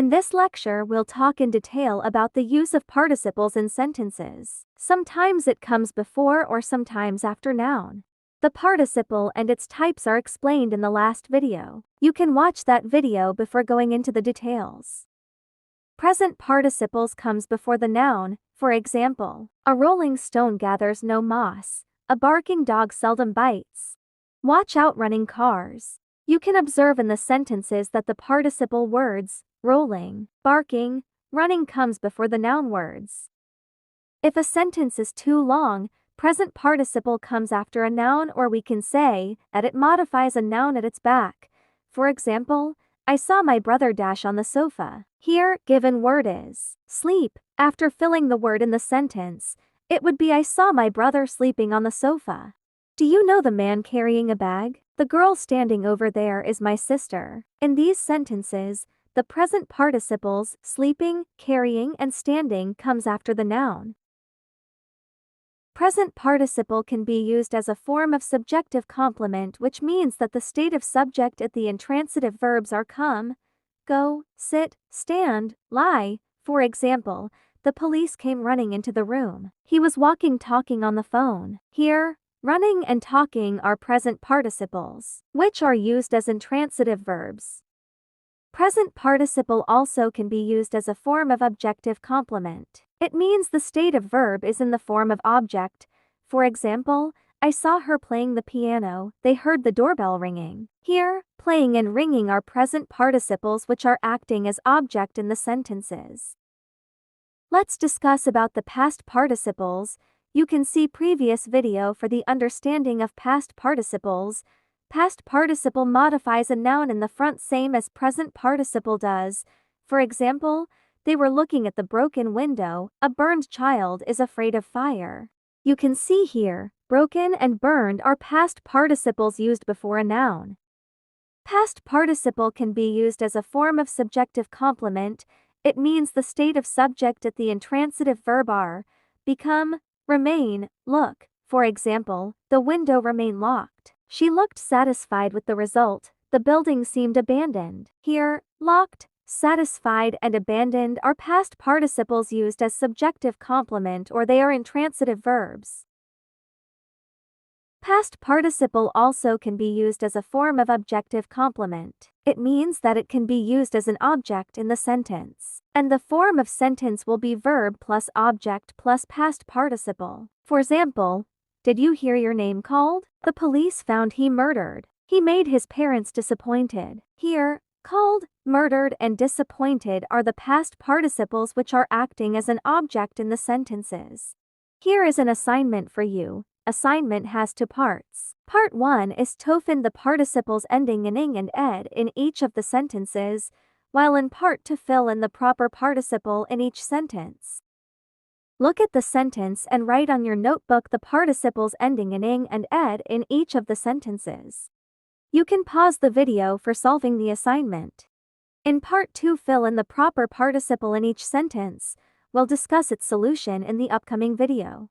In this lecture, we'll talk in detail about the use of participles in sentences. Sometimes it comes before or sometimes after noun. The participle and its types are explained in the last video. You can watch that video before going into the details. Present participles comes before the noun, for example, a rolling stone gathers no moss, a barking dog seldom bites. Watch out running cars. You can observe in the sentences that the participle words, rolling, barking, running comes before the noun words. If a sentence is too long, present participle comes after a noun, or we can say that it modifies a noun at its back. For example, I saw my brother dash on the sofa. Here, given word is sleep. After filling the word in the sentence, it would be I saw my brother sleeping on the sofa. Do you know the man carrying a bag? The girl standing over there is my sister. In these sentences, the present participles sleeping, carrying, and standing comes after the noun. Present participle can be used as a form of subjective complement, which means that the state of subject at the intransitive verbs are come, go, sit, stand, lie. For example, the police came running into the room. He was walking talking on the phone. Here, running and talking are present participles, which are used as intransitive verbs. Present participle also can be used as a form of objective complement. It means the state of verb is in the form of object. For example, I saw her playing the piano, they heard the doorbell ringing. Here, playing and ringing are present participles which are acting as object in the sentences. Let's discuss about the past participles. You can see previous video for the understanding of past participles. Past participle modifies a noun in the front same as present participle does. For example, they were looking at the broken window, a burned child is afraid of fire. You can see here, broken and burned are past participles used before a noun. Past participle can be used as a form of subjective complement. It means the state of subject at the intransitive verb are, become, remain, look. For example, the window remained locked. She looked satisfied with the result. The building seemed abandoned. Here, locked, satisfied, and abandoned are past participles used as subjective complement, or they are intransitive verbs. Past participle also can be used as a form of objective complement. It means that it can be used as an object in the sentence, and the form of sentence will be verb plus object plus past participle. For example, did you hear your name called? The police found he murdered. He made his parents disappointed. Here, called, murdered, and disappointed are the past participles which are acting as an object in the sentences. Here is an assignment for you. Assignment has two parts. Part 1 is to find the participles ending in ing and ed in each of the sentences, while in Part 2 fill in the proper participle in each sentence. Look at the sentence and write on your notebook the participles ending in ing and ed in each of the sentences. You can pause the video for solving the assignment. In Part 2, fill in the proper participle in each sentence. We'll discuss its solution in the upcoming video.